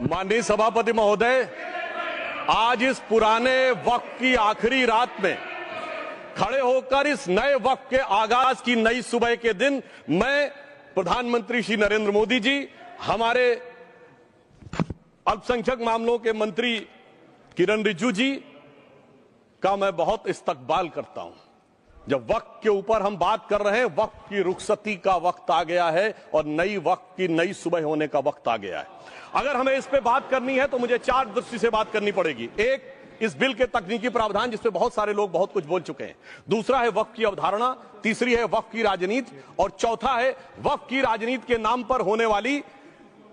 माननीय सभापति महोदय, आज इस पुराने वक्त की आखिरी रात में खड़े होकर इस नए वक्त के आगाज की नई सुबह के दिन मैं प्रधानमंत्री श्री नरेंद्र मोदी जी, हमारे अल्पसंख्यक मामलों के मंत्री किरण रिजिजू जी का मैं बहुत इस्तकबाल करता हूं। जब वक्त के ऊपर हम बात कर रहे हैं, वक्त की रुखसती का वक्त आ गया है और नई वक्त की नई सुबह होने का वक्त आ गया है। अगर हमें इस पे बात करनी है तो मुझे चार दृष्टि से बात करनी पड़ेगी। एक, इस बिल के तकनीकी प्रावधान जिस पे बहुत सारे लोग बहुत कुछ बोल चुके हैं। दूसरा है वक्त की अवधारणा, तीसरी है वक्त की राजनीति और चौथा है वक्त की राजनीति के नाम पर होने वाली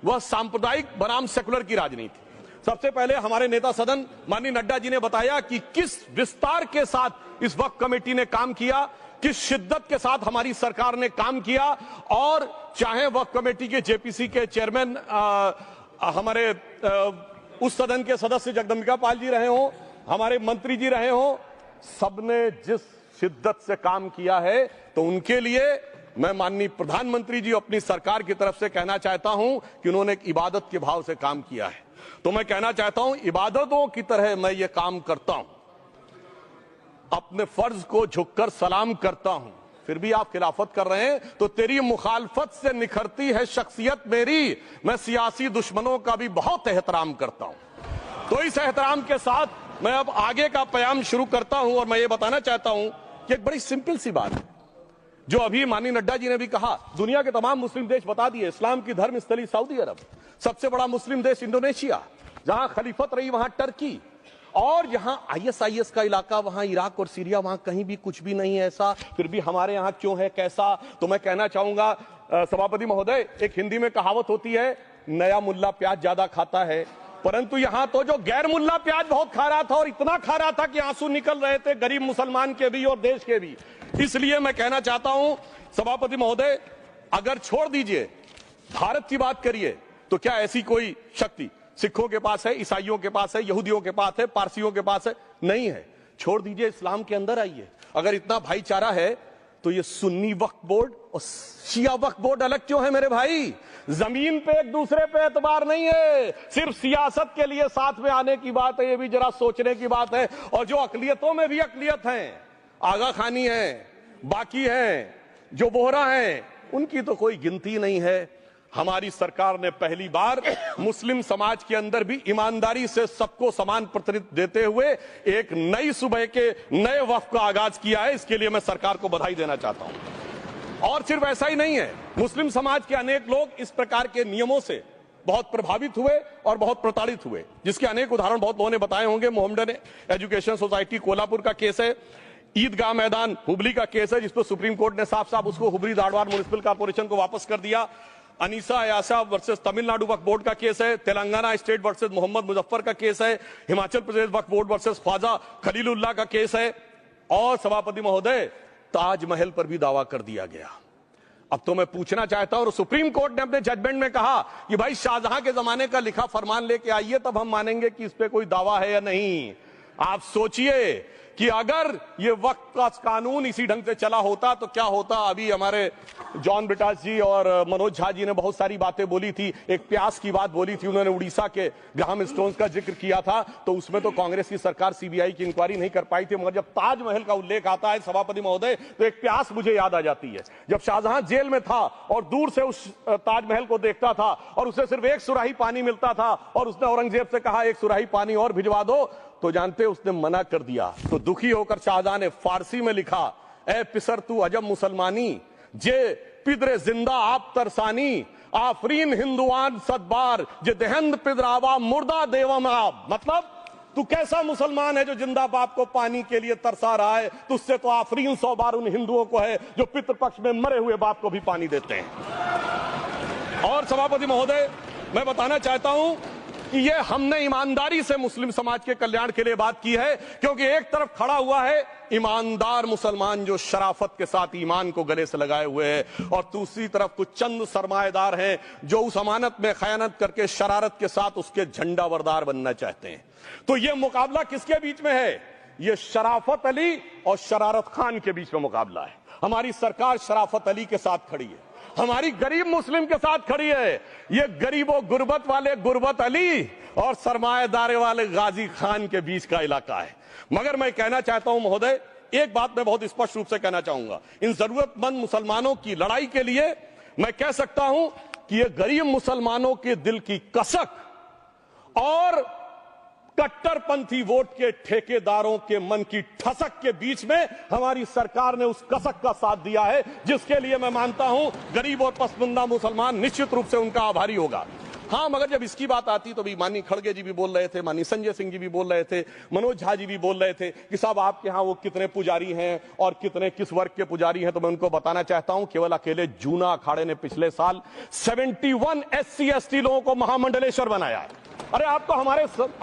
वह सांप्रदायिक बनाम सेकुलर की राजनीति। सबसे पहले हमारे नेता सदन माननीय नड्डा जी ने बताया कि किस विस्तार के साथ इस वक्त कमेटी ने काम किया, किस शिद्दत के साथ हमारी सरकार ने काम किया। और चाहे वक्त कमेटी के जेपीसी के चेयरमैन हमारे उस सदन के सदस्य जगदम्बिका पाल जी रहे हो, हमारे मंत्री जी रहे हो, सबने जिस शिद्दत से काम किया है, तो उनके लिए मैं माननीय प्रधानमंत्री जी अपनी सरकार की तरफ से कहना चाहता हूं कि उन्होंने एक इबादत के भाव से काम किया है। तो मैं कहना चाहता हूं, इबादतों की तरह मैं ये काम करता हूं, अपने फर्ज को झुककर सलाम करता हूं, फिर भी आप खिलाफत कर रहे हैं तो तेरी मुखालफत से निखरती है शख्सियत मेरी। मैं सियासी दुश्मनों का भी बहुत एहतराम करता हूं। तो इस एहतराम के साथ मैं अब आगे का बयान शुरू करता हूं और मैं ये बताना चाहता हूं कि एक बड़ी सिंपल सी बात है जो अभी माननीय नड्डा जी ने भी कहा। दुनिया के तमाम मुस्लिम देश बता दिए, इस्लाम की धर्म स्थली सऊदी अरब, सबसे बड़ा मुस्लिम देश इंडोनेशिया, जहां खलीफत रही वहां टर्की, और जहां आईएसआईएस का इलाका वहां इराक और सीरिया, वहां कहीं भी कुछ भी नहीं है ऐसा, फिर भी हमारे यहां क्यों है कैसा। तो मैं कहना चाहूंगा सभापति महोदय, एक हिंदी में कहावत होती है, नया मुल्ला प्याज ज्यादा खाता है, परंतु यहां तो जो गैर मुल्ला प्याज बहुत खा रहा था और इतना खा रहा था कि आंसू निकल रहे थे गरीब मुसलमान के भी और देश के भी। इसलिए मैं कहना चाहता हूं सभापति महोदय, अगर छोड़ दीजिए भारत की बात करिए, तो क्या ऐसी कोई शक्ति सिखों के पास है, ईसाइयों के पास है, यहूदियों के पास है, पारसियों के पास है? नहीं है। छोड़ दीजिए, इस्लाम के अंदर आइए। अगर इतना भाईचारा है तो ये सुन्नी वक्फ बोर्ड और शिया वक्फ बोर्ड अलग क्यों है मेरे भाई? जमीन पे एक दूसरे पे एतबार नहीं है, सिर्फ सियासत के लिए साथ में आने की बात है। ये भी जरा सोचने की बात है। और जो अकलियतों में भी अकलियत है, आगा खानी है, बाकी है, जो बोहरा है, उनकी तो कोई गिनती नहीं है। हमारी सरकार ने पहली बार मुस्लिम समाज के अंदर भी ईमानदारी से सबको समान प्रतिनिधित्व देते हुए एक नई सुबह के नए वक्त का आगाज किया है। इसके लिए मैं सरकार को बधाई देना चाहता हूं। और सिर्फ ऐसा ही नहीं है, मुस्लिम समाज के अनेक लोग इस प्रकार के नियमों से बहुत प्रभावित हुए और बहुत प्रताड़ित हुए, जिसके अनेक उदाहरण बहुत लोगों ने बताए होंगे। मोहम्मडन एजुकेशन सोसाइटी कोल्हापुर का केस है, ईदगाह मैदान हुबली का केस है, जिसको सुप्रीम कोर्ट ने साफ साफ उसको हुबली धारवाड़ म्युनिसिपल कॉर्पोरेशन को वापस कर दिया। अनीसा अयासा वर्सेस तमिलनाडु वक्फ बोर्ड का केस है, तेलंगाना स्टेट वर्सेस मोहम्मद मुजफ्फर का केस है, हिमाचल प्रदेश वक्फ बोर्ड वर्सेस ख्वाजा खलीलुल्लाह का केस है, और सभापति महोदय ताजमहल पर भी दावा कर दिया गया। अब तो मैं पूछना चाहता हूं, और सुप्रीम कोर्ट ने अपने जजमेंट में कहा कि भाई शाहजहां के जमाने का लिखा फरमान लेके आइए, तब हम मानेंगे कि इस पे कोई दावा है या नहीं। आप सोचिए कि अगर ये वक्त का कानून इसी ढंग से चला होता तो क्या होता। अभी हमारे जॉन ब्रिटास जी और मनोज झा जी ने बहुत सारी बातें बोली थी, एक प्यास की बात बोली थी, उन्होंने उड़ीसा के ग्राहम स्टोन्स का जिक्र किया था, तो उसमें तो कांग्रेस की सरकार सीबीआई की इंक्वायरी नहीं कर पाई थी। मगर जब ताजमहल का उल्लेख आता है सभापति महोदय, तो एक प्यास मुझे याद आ जाती है। जब शाहजहां जेल में था और दूर से उस ताजमहल को देखता था और उसे सिर्फ एक सुराही पानी मिलता था और उसने औरंगजेब से कहा एक सुराही पानी और भिजवा दो, तो जानते उसने मना कर दिया। तो दुखी होकर शाहजहां ने फारसी में लिखा, ए पिसर तू अजब मुसलमानी, जे पिदरे जिंदा आप तरसानी, आफरीन हिंदुआन सदबार, जे देहंद पिदरावा मुर्दा देवम आप। मतलब तू कैसा मुसलमान है जो जिंदा बाप को पानी के लिए तरसा रहा है, तुझसे तो आफरीन 100 बार उन हिंदुओं को है जो पितृपक्ष में मरे हुए बाप को भी पानी देते हैं। और सभापति महोदय, मैं बताना चाहता हूं कि ये हमने ईमानदारी से मुस्लिम समाज के कल्याण के लिए बात की है, क्योंकि एक तरफ खड़ा हुआ है ईमानदार मुसलमान जो शराफत के साथ ईमान को गले से लगाए हुए हैं, और दूसरी तरफ कुछ चंद सरमाएदार हैं जो उस अमानत में खयानत करके शरारत के साथ उसके झंडा बरदार बनना चाहते हैं। तो ये मुकाबला किसके बीच में है? ये शराफत अली और शरारत खान के बीच में मुकाबला है। हमारी सरकार शराफत अली के साथ खड़ी है। हमारी गरीब मुस्लिम के साथ खड़ी है। ये गरीबों गुर्बत वाले गुर्बत अली और सरमाएदारे वाले गाजी खान के बीच का इलाका है। मगर मैं कहना चाहता हूं महोदय, एक बात मैं बहुत स्पष्ट रूप से कहना चाहूंगा, इन जरूरतमंद मुसलमानों की लड़ाई के लिए मैं कह सकता हूं कि ये गरीब मुसलमानों के दिल की कसक और कट्टरपंथी वोट के ठेकेदारों के मन की ठसक के बीच में हमारी सरकार ने उस कसक का साथ दिया है, जिसके लिए मैं मानता हूं गरीब और पसमानदा मुसलमान निश्चित रूप से उनका आभारी होगा। हां, मगर जब इसकी बात आती तो भी माननीय खड़गे जी भी बोल रहे थे, माननीय संजय सिंह जी भी बोल रहे थे, मनोज झा जी भी बोल रहे थे कि साहब आपके यहां वो कितने पुजारी हैं और कितने किस वर्ग के पुजारी हैं। तो मैं उनको बताना चाहता हूं, केवल अकेले जूना अखाड़े ने पिछले साल 71 SC ST लोगों को महामंडलेश्वर बनाया। अरे आपको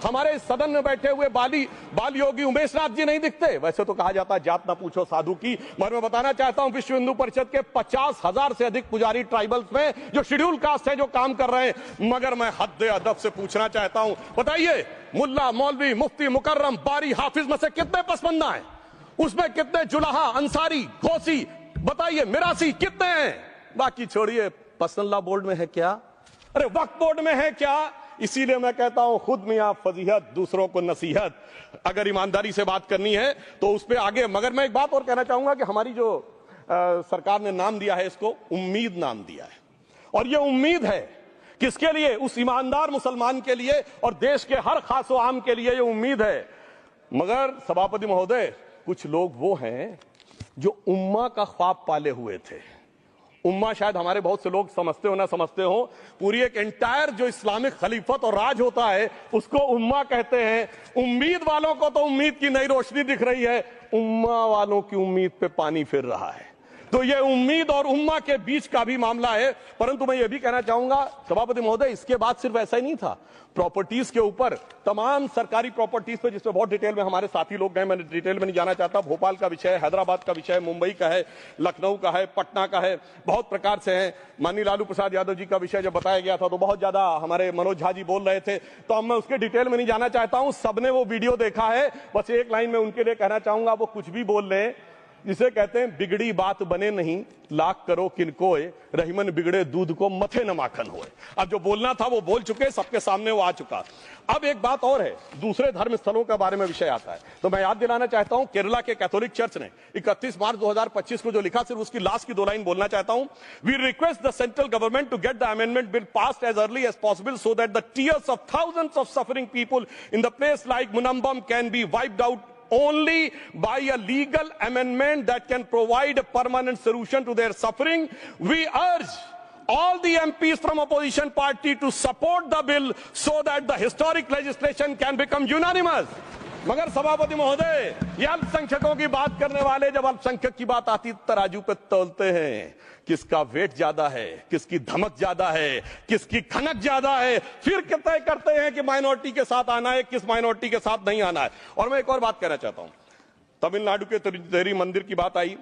हमारे सदन में बैठे हुए बाल योगी उमेश नाथ जी नहीं दिखते? वैसे तो कहा जाता है जात ना पूछो साधु की, मगर मैं बताना चाहता हूं विश्व हिंदू परिषद के 50,000 से अधिक पुजारी ट्राइबल्स में जो शेड्यूल कास्ट है जो काम कर रहे हैं। मगर मैं हद अदब से पूछना चाहता हूं, बताइए मुल्ला मौलवी मुफ्ती मुकर्रम बारी हाफिज में से कितने पसमंदा हैं? उसमें कितने जुलाहा अंसारी घोसी बताइए मिरासी कितने हैं? बाकी छोड़िए, पसंदला बोर्ड में है क्या? अरे वक्फ बोर्ड में है क्या? इसीलिए मैं कहता हूं खुद मियां फजीहत दूसरों को नसीहत। अगर ईमानदारी से बात करनी है तो उस पर आगे। मगर मैं एक बात और कहना चाहूंगा कि हमारी जो सरकार ने नाम दिया है, इसको उम्मीद नाम दिया है। और ये उम्मीद है किसके लिए? उस ईमानदार मुसलमान के लिए और देश के हर खास व आम के लिए ये उम्मीद है। मगर सभापति महोदय, कुछ लोग वो हैं जो उम्मा का ख्वाब पाले हुए थे। उम्मा शायद हमारे बहुत से लोग समझते हो ना समझते हो, पूरी एक एंटायर जो इस्लामिक खलीफत और राज होता है उसको उम्मा कहते हैं। उम्मीद वालों को तो उम्मीद की नई रोशनी दिख रही है, उम्मा वालों की उम्मीद पे पानी फिर रहा है। तो ये उम्मीद और उम्मा के बीच का भी मामला है। परंतु मैं ये भी कहना चाहूंगा सभापति महोदय, इसके बाद सिर्फ ऐसा ही नहीं था। प्रॉपर्टीज के ऊपर, तमाम सरकारी प्रॉपर्टीज पे, जिसमें बहुत डिटेल में हमारे साथी लोग गए, मैं डिटेल में नहीं जाना चाहता। भोपाल का विषय, हैदराबाद का विषय, मुंबई का है, लखनऊ का है, पटना का है, बहुत प्रकार से है। माननीय लालू प्रसाद यादव जी का विषय जब बताया गया था तो बहुत ज्यादा हमारे मनोज झा जी बोल रहे थे, तो अब मैं उसके डिटेल में नहीं जाना चाहता हूं। सबने वो वीडियो देखा है। बस एक लाइन में उनके लिए कहना चाहूंगा, वो कुछ भी बोल रहे हैं, जिसे कहते हैं बिगड़ी बात बने नहीं, लाख करो किनकोए, रहीमन बिगड़े दूध को मथे न माखन होए। अब जो बोलना था वो बोल चुके, सबके सामने वो आ चुका। अब एक बात और है, दूसरे धर्म स्थलों के बारे में विषय आता है तो मैं याद दिलाना चाहता हूं, केरला के कैथोलिक चर्च ने 31 मार्च 2025 को जो लिखा, सिर्फ उसकी लास्ट की 2 लाइन बोलना चाहता हूं। We request the central government to get the amendment bill passed as early as possible so that the tears of thousands of suffering people in the place like Munambam can be wiped out only by a legal amendment that can provide a permanent solution to their suffering. We urge all the MPs from opposition party to support the bill so that the historic legislation can become unanimous. मगर सभापति महोदय, ये अल्पसंख्यकों की बात करने वाले जब अल्पसंख्यक की बात आती तराजू पे तौलते हैं, किसका वेट ज्यादा है, किसकी धमक ज्यादा है, किसकी खनक ज्यादा है, फिर तय करते हैं कि माइनॉरिटी के साथ आना है, किस माइनॉरिटी के साथ नहीं आना है। और मैं एक और बात कहना चाहता हूं, तमिलनाडु के तिरुचेरी मंदिर की बात आई,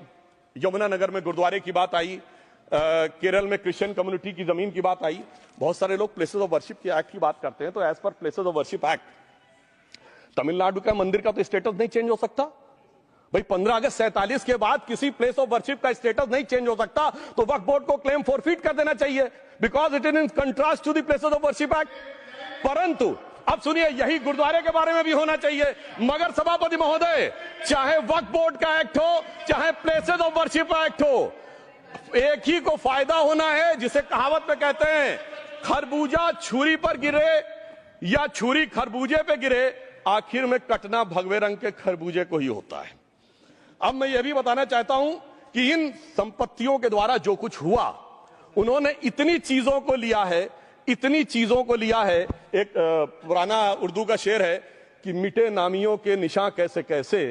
यमुनानगर में गुरुद्वारे की बात आई, केरल में क्रिश्चियन कम्युनिटी की जमीन की बात आई। बहुत सारे लोग प्लेसेस ऑफ वर्शिप के एक्ट की बात करते हैं, तो as per places of worship act Tamil Nadu का मंदिर का तो स्टेटस नहीं चेंज हो सकता भाई। 15 अगस्त 47 के बाद किसी प्लेस ऑफ वर्शिप का स्टेटस नहीं चेंज हो सकता, तो वक्फ बोर्ड को क्लेम फॉरफिट कर देना चाहिए, because it is in contrast to the places of worship act. परंतु अब सुनिए, यही गुरुद्वारे के बारे में भी होना चाहिए। मगर सभापति महोदय, चाहे वक्फ बोर्ड का एक्ट हो, चाहे प्लेसेस ऑफ वर्शिप एक्ट हो, एक ही को फायदा होना है, जिसे कहावत में कहते हैं खरबूजा छुरी पर गिरे या छुरी खरबूजे पे गिरे, आखिर में कटना भगवे रंग के खरबूजे को ही होता है। अब मैं यह भी बताना चाहता हूं कि इन संपत्तियों के द्वारा जो कुछ हुआ, उन्होंने इतनी चीजों को लिया है, इतनी चीजों को लिया है। एक पुराना उर्दू का शेर है कि मिटे नामियों के निशान कैसे कैसे,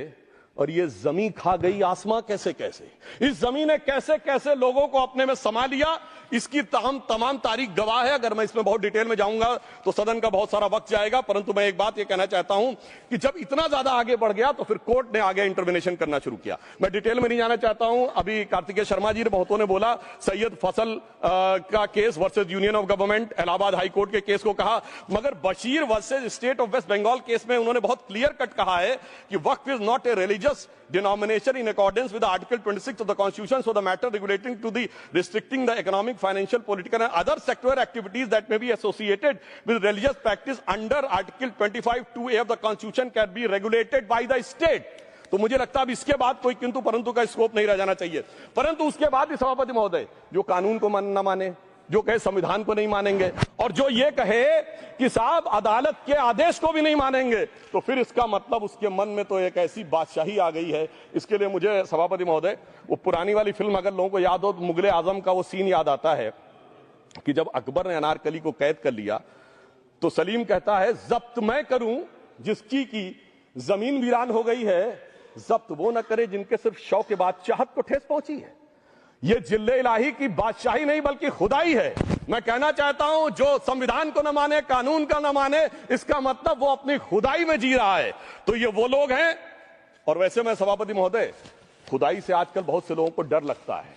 और ये जमीन खा गई आसमां कैसे कैसे। इस जमीन ने कैसे कैसे लोगों को अपने में समा लिया, इसकी तमाम तारीख गवाह है। अगर मैं इसमें बहुत डिटेल में जाऊंगा तो सदन का बहुत सारा वक्त जाएगा, परंतु मैं एक बात यह कहना चाहता हूं कि जब इतना ज्यादा आगे बढ़ गया तो फिर कोर्ट ने आगे इंटरवेंशन करना शुरू किया। मैं डिटेल में नहीं जाना चाहता हूं। अभी कार्तिकेय शर्मा जी ने बहुतों ने बोला सैयद फैसल का case versus union of government, Allahabad high court के केस को कहा, मगर Bashir versus state of West Bengal case में उन्होंने बहुत क्लियर कट कहा है कि waqf is not a religious denomination in accordance with Article 26 of the Constitution, so the matter relating to the restricting the economic, financial, political and other sectoral activities that may be associated with religious practice under Article 25(2)(a) of the Constitution can be regulated by the state. तो मुझे लगता है अब इसके बाद कोई किंतु परंतु का स्कोप नहीं रह जाना चाहिए। परंतु उसके बाद भी सभापति महोदय जो कानून को न माने, जो कहे संविधान को नहीं मानेंगे और जो ये कहे कि साहब अदालत के आदेश को भी नहीं मानेंगे, तो फिर इसका मतलब उसके मन में तो एक ऐसी बादशाही आ गई है। इसके लिए मुझे सभापति महोदय वो पुरानी वाली फिल्म अगर लोगों को याद हो तो मुगले आजम का वो सीन याद आता है कि जब अकबर ने अनारकली को कैद कर लिया तो सलीम कहता है जब्त मैं करूं जिसकी की जमीन वीरान हो गई है, जब्त वो न करे जिनके सिर्फ शौक के बाद चाहत को ठेस पहुंची है। ये जिल्ले इलाही की बादशाही नहीं बल्कि खुदाई है। मैं कहना चाहता हूं जो संविधान को न माने, कानून का न माने, इसका मतलब वो अपनी खुदाई में जी रहा है। तो ये वो लोग हैं। और वैसे मैं सभापति महोदय खुदाई से आजकल बहुत से लोगों को डर लगता है,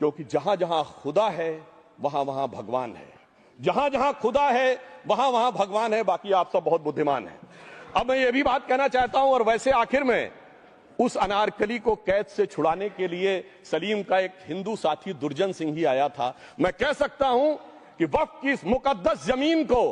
क्योंकि जहां जहां खुदा है वहां वहां भगवान है, जहां जहां खुदा है वहां वहां भगवान है। बाकी आप सब बहुत बुद्धिमान हैं। अब मैं ये भी बात कहना चाहता हूं, और वैसे आखिर में उस अनारकली को कैद से छुड़ाने के लिए सलीम का एक हिंदू साथी दुर्जन सिंह ही आया था। मैं कह सकता हूं कि वक्फ की इस मुकद्दस जमीन को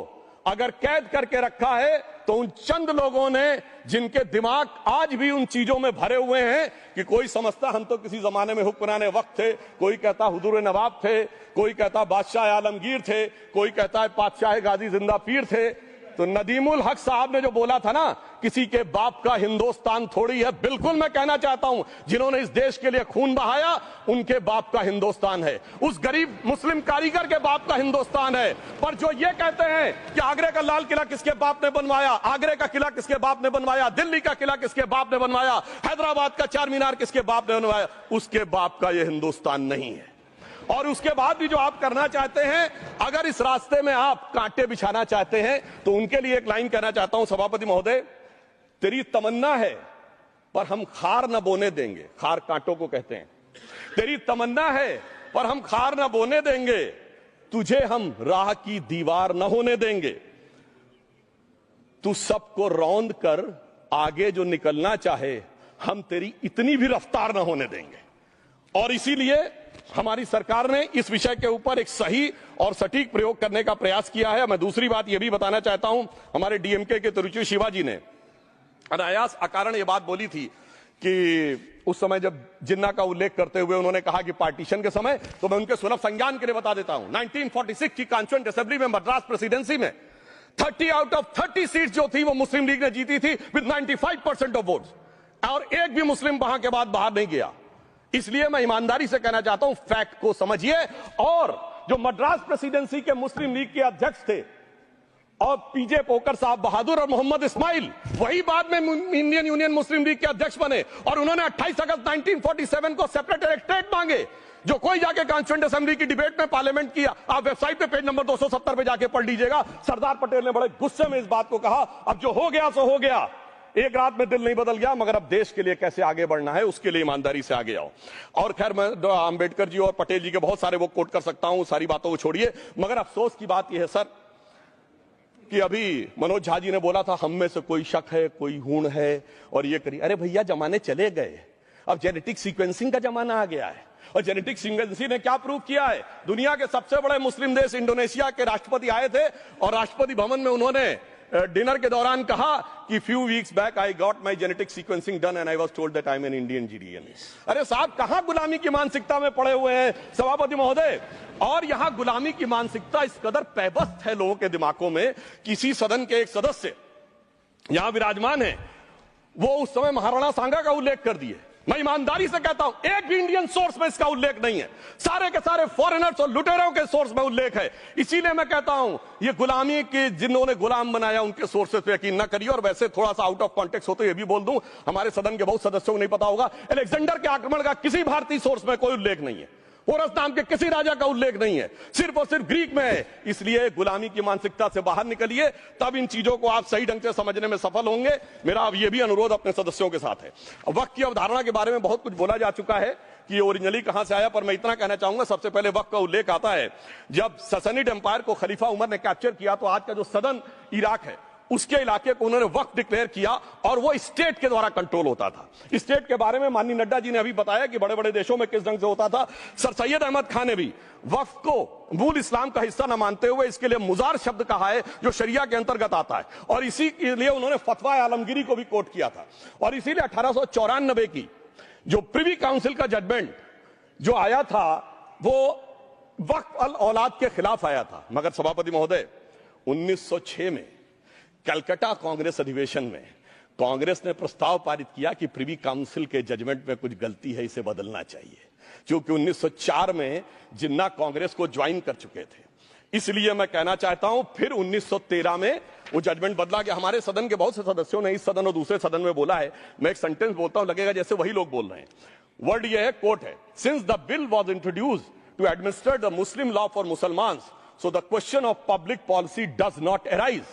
अगर कैद करके रखा है तो उन चंद लोगों ने जिनके दिमाग आज भी उन चीजों में भरे हुए हैं कि कोई समझता हम तो किसी जमाने में हुक्मरान वक्त थे, कोई कहता हुजूर नवाब थे, कोई कहता बादशाह आलमगीर थे, कोई कहता है बादशाह गाजी जिंदा पीर थे। तो नदीमुल हक साहब ने जो बोला था ना, किसी के बाप का हिंदुस्तान थोड़ी है, बिल्कुल मैं कहना चाहता हूं जिन्होंने इस देश के लिए खून बहाया उनके बाप का हिंदुस्तान है, उस गरीब मुस्लिम कारीगर के बाप का हिंदुस्तान है। पर जो ये कहते हैं कि आगरे का लाल किला किसके बाप ने बनवाया, आगरे का किला किसके बाप ने बनवाया, दिल्ली का किला किसके बाप ने बनवाया, हैदराबाद का चार मीनार किसके बाप ने बनवाया, उसके बाप का यह हिंदुस्तान नहीं है। और उसके बाद भी जो आप करना चाहते हैं, अगर इस रास्ते में आप कांटे बिछाना चाहते हैं, तो उनके लिए एक लाइन कहना चाहता हूं सभापति महोदय, तेरी तमन्ना है पर हम खार न बोने देंगे, खार कांटों को कहते हैं, तेरी तमन्ना है पर हम खार न बोने देंगे, तुझे हम राह की दीवार न होने देंगे, तू सबको रौंद कर आगे जो निकलना चाहे हम तेरी इतनी भी रफ्तार न होने देंगे। और इसीलिए हमारी सरकार ने इस विषय के ऊपर एक सही और सटीक प्रयोग करने का प्रयास किया है। मैं दूसरी बात यह भी बताना चाहता हूं, हमारे डीएमके के तिरुचि शिवाजी ने अनायास अकारण यह बात बोली थी कि उस समय जब जिन्ना का उल्लेख करते हुए उन्होंने कहा कि पार्टीशन के समय, तो मैं उनके सुलभ संज्ञान के लिए बता देता हूं, 1946 की कॉन्स्टिट्यूएंट असेंबली में मद्रास प्रेसिडेंसी में 30 आउट ऑफ 30 सीट जो थी वो मुस्लिम लीग ने जीती थी विद 95% ऑफ वोट्स, और एक भी मुस्लिम वहां के बाद बाहर नहीं गया। इसलिए मैं ईमानदारी से कहना चाहता हूं, फैक्ट को समझिए। और जो मद्रास प्रेसिडेंसी के मुस्लिम लीग के अध्यक्ष थे और पीजे पोकर साहब बहादुर और मोहम्मद इस्माइल, वही बाद में इंडियन यूनियन मुस्लिम लीग के अध्यक्ष बने, और उन्होंने 28 अगस्त 1947 को सेपरेट इलेक्टोरेट मांगे, जो कोई जाके कॉन्स्टिट्यूएंट असेंबली की डिबेट में पार्लियामेंट किया। आप वेबसाइट पे पेज नंबर 270 पे जाके पढ़ लीजिएगा। सरदार पटेल ने बड़े गुस्से में इस बात को कहा, अब जो हो गया सो हो गया, एक रात में दिल नहीं बदल गया, मगर अब देश के लिए कैसे आगे बढ़ना है उसके लिए ईमानदारी से आगे आओ। और खैर मैं अंबेडकर जी और पटेल जी के बहुत सारे वो कोट कर सकता हूं, सारी बातों को छोड़िए, मगर अफसोस की बात यह है सर कि अभी मनोज झा जी ने बोला था हम में से कोई शक है, कोई हूण है और ये करिए। अरे भैया जमाने चले गए, अब जेनेटिक सीक्वेंसिंग का जमाना आ गया है। और जेनेटिक सीक्वेंसिंग ने क्या प्रूव किया है, दुनिया के सबसे बड़े मुस्लिम देश इंडोनेशिया के राष्ट्रपति आए थे और राष्ट्रपति भवन में उन्होंने डिनर के दौरान कहा कि few weeks back I got my genetic sequencing done and I was told that I am an Indian GDN. अरे साहब कहां गुलामी की मानसिकता में पड़े हुए हैं सभापति महोदय। और यहां गुलामी की मानसिकता इस कदर पैबस्त है लोगों के दिमागों में। किसी सदन के एक सदस्य यहां विराजमान है, वो उस समय महाराणा सांगा का उल्लेख कर दिए। मैं ईमानदारी से कहता हूं एक भी इंडियन सोर्स में इसका उल्लेख नहीं है, सारे के सारे फॉरेनर्स और लुटेरों के सोर्स में उल्लेख है। इसीलिए मैं कहता हूं ये गुलामी के जिन्होंने गुलाम बनाया उनके सोर्सेस पे यकीन न करिए। और वैसे थोड़ा सा आउट ऑफ कॉन्टेक्स्ट हो तो ये भी बोल दूं, हमारे सदन के बहुत सदस्यों को नहीं पता होगा, अलेक्जेंडर के आक्रमण का किसी भारतीय सोर्स में कोई उल्लेख नहीं है। होरस नाम के किसी राजा का उल्लेख नहीं है, सिर्फ और सिर्फ ग्रीक में है। इसलिए गुलामी की मानसिकता से बाहर निकलिए, तब इन चीजों को आप सही ढंग से समझने में सफल होंगे। मेरा अब यह भी अनुरोध अपने सदस्यों के साथ है। वक्त की अवधारणा के बारे में बहुत कुछ बोला जा चुका है कि ये ओरिजिनली कहां से आया, पर मैं इतना कहना चाहूंगा, सबसे पहले वक्त का उल्लेख आता है जब ससनिड एम्पायर को खलीफा उमर ने कैप्चर किया, तो आज का जो सदर्न इराक है उसके इलाके को उन्होंने वक्त डिक्लेयर किया और वो स्टेट के द्वारा कंट्रोल होता था। स्टेट के बारे में माननीय नड्डा जी ने अभी बताया कि बड़े बड़े देशों में किस ढंग से होता था। सर सैयद अहमद खान ने भी वक्फ को मूल इस्लाम का हिस्सा न मानते हुए इसके लिए मुजार शब्द कहा है, जो शरिया के अंतर्गत आता है, और इसी के लिए उन्होंने फतवा आलमगीरी को भी कोट किया था। और इसीलिए 1894 की जो प्रिवी काउंसिल का जजमेंट जो आया था वो वक्फ अल औलाद के खिलाफ आया था। मगर सभापति महोदय, 1906 में कलकत्ता कांग्रेस अधिवेशन में कांग्रेस ने प्रस्ताव पारित किया कि प्रिवी काउंसिल के जजमेंट में कुछ गलती है, इसे बदलना चाहिए। क्योंकि 1904 में जिन्ना कांग्रेस को ज्वाइन कर चुके थे, इसलिए मैं कहना चाहता हूं फिर 1913 में वो जजमेंट बदला गया। हमारे सदन के बहुत से सदस्यों ने इस सदन और दूसरे सदन में बोला है, मैं एक सेंटेंस बोलता हूं, लगेगा जैसे वही लोग बोल रहे हैं। वर्ड ये है, कोट है, since the bill was introduced to administer the Muslim law for Mussalmans, so the question of public policy does not arise.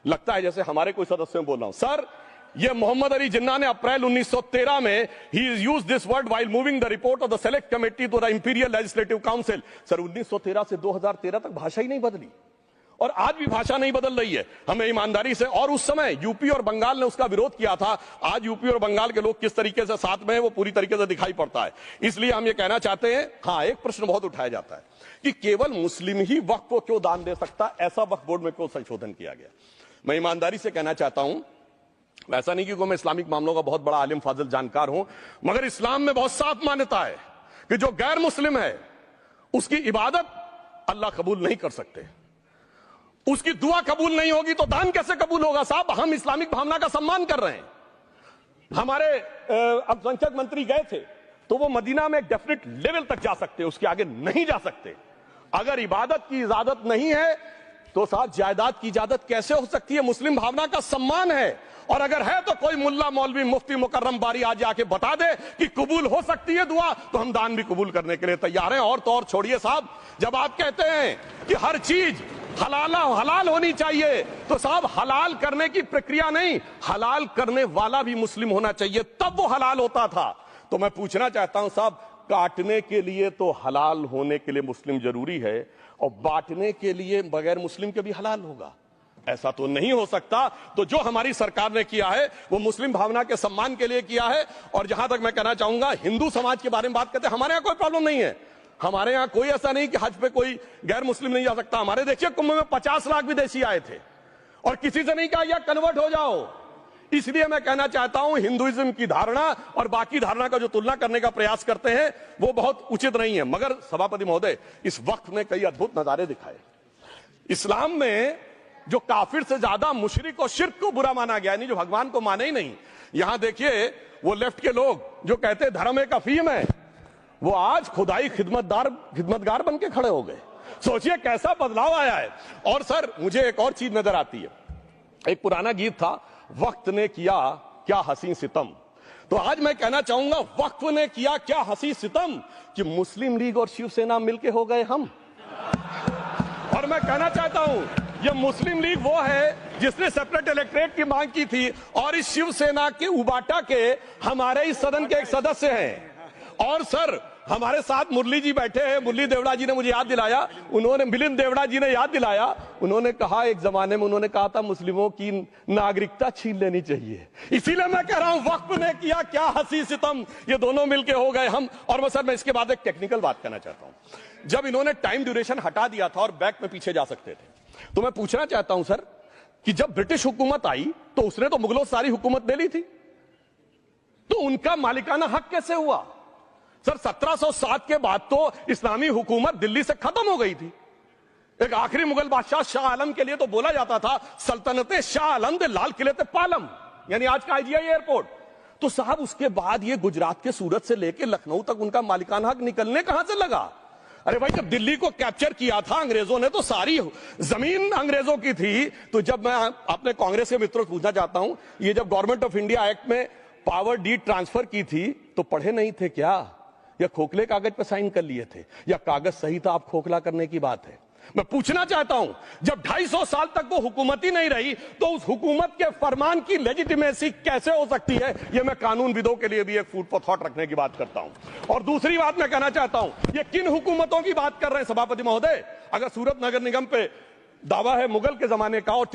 लगता है जैसे हमारे कोई सदस्य बोल रहा हूं। सर, ये मोहम्मद अली जिन्ना ने अप्रैल 1913 में ही used this word while moving the report of the select committee to the imperial legislative council. Sir, 1913 से 2013 तक भाषा ही नहीं बदली और आज भी भाषा नहीं बदल रही है। हमें ईमानदारी से, और उस समय यूपी और बंगाल ने उसका विरोध किया था, आज यूपी और बंगाल के लोग किस तरीके से साथ में है वो पूरी तरीके से दिखाई पड़ता है। इसलिए हम ये कहना चाहते हैं, हाँ, एक प्रश्न बहुत उठाया जाता है कि केवल मुस्लिम ही वक्फ को क्यों दान दे सकता, ऐसा वक्फ बोर्ड में क्यों संशोधन किया गया। मैं ईमानदारी से कहना चाहता हूं, ऐसा नहीं कि मैं इस्लामिक मामलों का बहुत बड़ा आलिम फाजिल जानकार हूं, मगर इस्लाम में बहुत साफ मान्यता है कि जो गैर मुस्लिम है उसकी इबादत अल्लाह कबूल नहीं कर सकते, उसकी दुआ कबूल नहीं होगी तो दान कैसे कबूल होगा। साहब, हम इस्लामिक भावना का सम्मान कर रहे हैं। हमारे अल्पसंख्यक मंत्री गए थे तो वो मदीना में एक डेफिनेट लेवल तक जा सकते, उसके आगे नहीं जा सकते। अगर इबादत की इजाजत नहीं है तो साहब जायदाद की इजाजत कैसे हो सकती है। मुस्लिम भावना का सम्मान है, और अगर है तो कोई मुल्ला मौलवी मुफ्ती मुकर्रम बारी आज आके बता दे कि कबूल हो सकती है दुआ, तो हम दान भी कबूल करने के लिए तैयार हैं। और तो और छोड़िए साहब, जब आप कहते हैं कि हर चीज हलाल होनी चाहिए, तो साहब हलाल करने की प्रक्रिया नहीं, हलाल करने वाला भी मुस्लिम होना चाहिए, तब वो हलाल होता था। तो मैं पूछना चाहता हूं साहब, काटने के लिए तो हलाल होने के लिए मुस्लिम जरूरी है और बांटने के लिए बगैर मुस्लिम के भी हलाल होगा, ऐसा तो नहीं हो सकता। तो जो हमारी सरकार ने किया है वो मुस्लिम भावना के सम्मान के लिए किया है। और जहां तक मैं कहना चाहूंगा, हिंदू समाज के बारे में बात करते हैं, हमारे यहां कोई प्रॉब्लम नहीं है। हमारे यहां कोई ऐसा नहीं कि हज पे कोई गैर मुस्लिम नहीं जा सकता। हमारे देखिए कुंभ में 50 लाख विदेशी आए थे और किसी से नहीं कहा या कन्वर्ट हो जाओ। इसलिए मैं कहना चाहता हूं, हिंदुइज्म की धारणा और बाकी धारणा का जो तुलना करने का प्रयास करते हैं वो बहुत उचित नहीं है। मगर सभापति महोदय, इस वक्त ने कई अद्भुत नजारे दिखाए। इस्लाम में जो काफिर से ज्यादा मुशरिक और शिर्क को बुरा माना गया, नहीं जो भगवान को माने ही नहीं। यहां देखिए वो लेफ्ट के लोग जो कहते धर्म एक अफीम है, वो आज खुदाई खिदमतगार बन के खड़े हो गए। सोचिए कैसा बदलाव आया है। और सर, मुझे एक और चीज नजर आती है, एक पुराना गीत था, वक्त ने किया क्या हसी सितम। तो आज मैं कहना चाहूंगा, वक्त ने किया क्या हसी सितम कि मुस्लिम लीग और शिवसेना मिलके हो गए हम। और मैं कहना चाहता हूं, ये मुस्लिम लीग वो है जिसने सेपरेट इलेक्टोरेट की मांग की थी, और इस शिवसेना के उबाटा के हमारे इस सदन के एक सदस्य हैं। और सर, हमारे साथ मुरली जी बैठे हैं, मुरली देवड़ा जी ने मुझे याद दिलाया, उन्होंने मिलिंद देवड़ा जी ने याद दिलाया, उन्होंने कहा एक जमाने में उन्होंने कहा था मुस्लिमों की नागरिकता छीन लेनी चाहिए। इसीलिए मैं कह रहा हूं, वक्त ने किया क्या हसी सितम, ये दोनों मिलके हो गए हम। और सर, मैं इसके बाद एक टेक्निकल बात करना चाहता हूं। जब इन्होंने टाइम ड्यूरेशन हटा दिया था और बैक में पीछे जा सकते थे, तो मैं पूछना चाहता हूं सर कि जब ब्रिटिश हुकूमत आई तो उसने तो मुगलों सारी हुकूमत ले ली थी, तो उनका मालिकाना हक कैसे हुआ। सर, 1707 के बाद तो इस्लामी हुकूमत दिल्ली से खत्म हो गई थी। एक आखिरी मुगल बादशाह शाह आलम के लिए तो बोला जाता था सल्तनते शाह आलम दे लाल किले ते पालम, यानी आज का IGI एयरपोर्ट। तो साहब उसके बाद ये गुजरात के सूरत से लेकर लखनऊ तक उनका मालिकाना हक निकलने कहां से लगा। अरे भाई, जब दिल्ली को कैप्चर किया था अंग्रेजों ने तो सारी जमीन अंग्रेजों की थी। तो जब मैं अपने कांग्रेस के मित्रों से पूछना चाहता हूं, ये जब गवर्नमेंट ऑफ इंडिया एक्ट में पावर डीड ट्रांसफर की थी तो पढ़े नहीं थे क्या या खोखले कागज पर साइन कर लिए थे, या कागज सही था, आप खोखला करने की बात है। मैं पूछना चाहता हूं, जब 250 साल तक वो हुकूमत ही नहीं रही तो उस हुकूमत के फरमान की लेजिटिमेसी कैसे हो सकती है? ये मैं कानूनविदों के लिए भी एक फूड फॉर थॉट रखने की बात करता हूं। और दूसरी बात मैं कहना चाहता हूं, ये किन हुकूमतों की बात कर रहे हैं सभापति महोदय? अगर सूरत नगर निगम पे दावा है मुगल के जमाने का और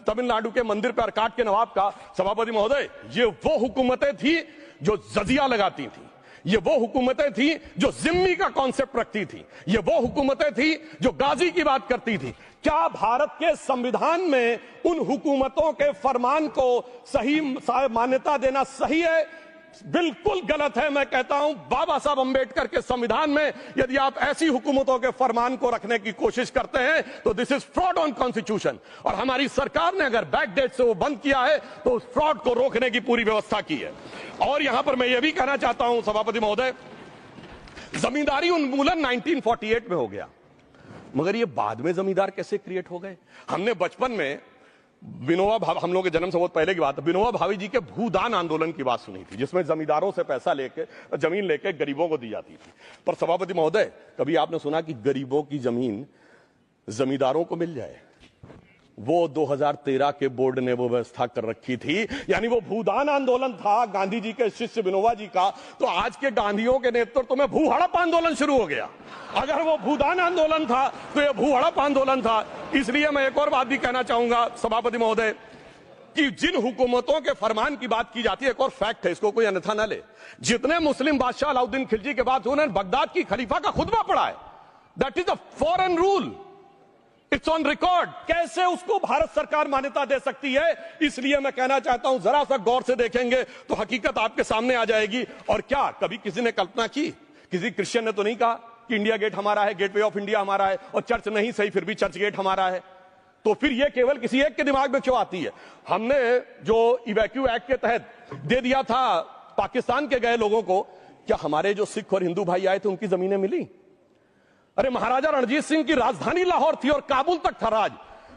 तमिलनाडु के मंदिर पर अरकाट के नवाब का, सभापति महोदय, ये वो हुकूमतें थी जो जजिया लगाती थी, ये वो हुकूमतें थी जो जिम्मी का कॉन्सेप्ट रखती थी, ये वो हुकूमतें थी जो गाजी की बात करती थी। क्या भारत के संविधान में उन हुकूमतों के फरमान को सही मान्यता देना सही है? बिल्कुल गलत है। मैं कहता हूं, बाबा साहब अंबेडकर के संविधान में यदि आप ऐसी हुकूमतों के फरमान को रखने की कोशिश करते हैं तो this is fraud on constitution. और हमारी सरकार ने अगर बैक डेट से वो बंद किया है तो उस फ्रॉड को रोकने की पूरी व्यवस्था की है। और यहां पर मैं ये भी कहना चाहता हूं सभापति महोदय, जमींदारी उन्मूलन 1948 में हो गया, मगर ये बाद में जमींदार कैसे क्रिएट हो गए? हमने बचपन में विनोबा भावे, हम लोग के जन्म से बहुत पहले की बात है, विनोबा भावे जी के भूदान आंदोलन की बात सुनी थी, जिसमें जमींदारों से पैसा लेके जमीन लेके गरीबों को दी जाती थी। पर सभापति महोदय, कभी आपने सुना कि गरीबों की जमीन जमींदारों को मिल जाए? वो 2013 के बोर्ड ने वो व्यवस्था कर रखी थी। यानी वो भूदान आंदोलन था गांधी जी के शिष्य विनोबा जी का, तो आज के गांधियों के नेतृत्व में भू हड़प आंदोलन शुरू हो गया। अगर वो भूदान आंदोलन था तो ये भू हड़प आंदोलन था। इसलिए मैं एक और बात भी कहना चाहूंगा सभापति महोदय कि जिन हुकूमतों के फरमान की बात की जाती है, एक और फैक्ट है, इसको कोई अन्यथा न ले, जितने मुस्लिम बादशाह अलाउद्दीन खिलजी के बाद उन्होंने बगदाद की खलीफा का खुतबा पढ़ा है, that is a foreign rule, it's on record. कैसे उसको भारत सरकार मान्यता दे सकती है? इसलिए मैं कहना चाहता हूं, जरा सा गौर से देखेंगे तो हकीकत आपके सामने आ जाएगी। और क्या कभी किसी ने कल्पना की, किसी क्रिश्चियन ने तो नहीं कहा कि इंडिया गेट हमारा है, गेटवे ऑफ इंडिया हमारा है, और चर्च नहीं सही फिर भी चर्च गेट हमारा है? तो फिर यह केवल किसी एक के दिमाग में क्यों आती है? हमने जो इवैक्यू एक्ट के तहत दे दिया था पाकिस्तान के गए लोगों को, क्या हमारे जो सिख और हिंदू भाई आए थे उनकी जमीनें मिली? अरे महाराजा रणजीत सिंह की राजधानी लाहौर थी और काबुल तक था राज,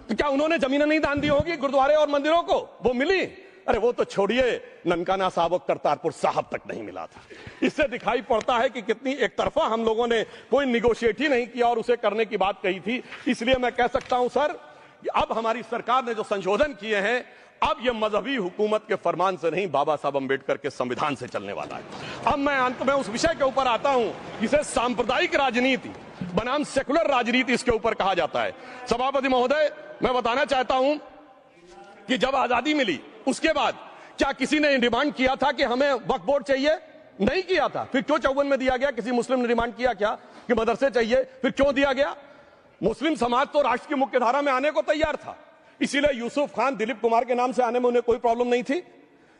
तो क्या उन्होंने जमीनें नहीं दान दी होगी गुरुद्वारे और मंदिरों को? वो मिली? अरे वो तो छोड़िए, ननकाना साहब और करतारपुर साहब तक नहीं मिला था। इससे दिखाई पड़ता है कि कितनी एक तरफा हम लोगों ने कोई निगोशिएट ही नहीं किया और उसे करने की बात कही थी। इसलिए मैं कह सकता हूं सर, अब हमारी सरकार ने जो संशोधन किए हैं, अब यह मजहबी हुकूमत के फरमान से नहीं, बाबा साहब अंबेडकर के संविधान से चलने वाला है। अब मैं अंत में उस विषय के ऊपर आता हूं जिसे सांप्रदायिक राजनीति बनाम सेकुलर राजनीति इसके ऊपर कहा जाता है। सभापति महोदय, मैं बताना चाहता हूं कि जब आजादी मिली उसके बाद क्या किसी ने डिमांड किया था कि हमें वक्फ बोर्ड चाहिए? नहीं किया था। फिर क्यों 54 में दिया गया? किसी मुस्लिम ने डिमांड किया क्या कि मदरसे चाहिए? फिर क्यों दिया गया? मुस्लिम समाज तो राष्ट्र की मुख्य धारा में आने को तैयार था, इसीलिए यूसुफ खान, दिलीप कुमार के नाम से आने में उन्हें कोई प्रॉब्लम नहीं थी।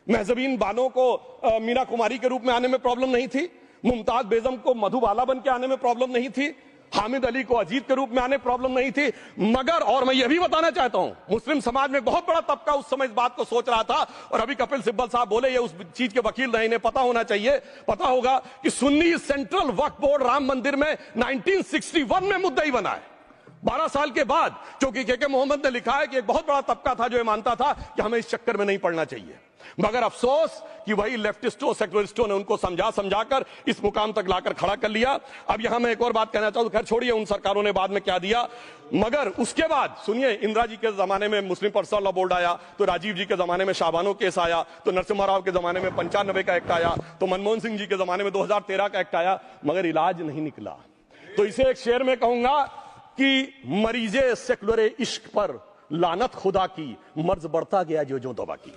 महजबीन बानो को मीना कुमारी के रूप में आने में प्रॉब्लम नहीं थी। मुमताज बेगम को मधुबाला बन के आने में प्रॉब्लम नहीं थी। हामिद अली को अजीत के रूप में आने प्रॉब्लम नहीं थी। मगर, और मैं यह भी बताना चाहता हूं, मुस्लिम समाज में बहुत बड़ा तबका उस समय इस बात को सोच रहा था, और अभी कपिल सिब्बल साहब बोले, ये उस चीज के वकील रहे, इन्हें पता होना चाहिए, पता होगा कि सुन्नी सेंट्रल वक्फ बोर्ड राम मंदिर में 1961 में मुद्दई बना है, 12 साल के बाद, क्योंकि के मोहम्मद ने लिखा है कि एक बहुत बड़ा तबका था जो ये मानता था कि हमें इस चक्कर में नहीं पड़ना चाहिए। मगर अफसोस कि वही लेफ्टिस्टों, सेक्युलरिस्टों ने उनको समझाकर इस मुकाम तक लाकर खड़ा कर लिया। अब यहां मैं एक और बात कहना चाहूं, खैर छोड़िए उन सरकारों ने बाद में क्या दिया, मगर उसके बाद सुनिए, इंदिरा जी के जमाने में मुस्लिम पर्सनल लॉ बोर्ड आया, तो राजीव जी के जमाने में शाहबानो केस आया, तो नरसिम्हा राव के जमाने में 95 का एक्ट आया, तो मनमोहन सिंह जी के जमाने में 2013 का एक्ट आया, मगर इलाज नहीं निकला। तो इसे एक शेर में कहूंगा कि मरीजे सेकुलर इश्क पर लानत खुदा की, मर्ज बढ़ता गया जो जो दवा की।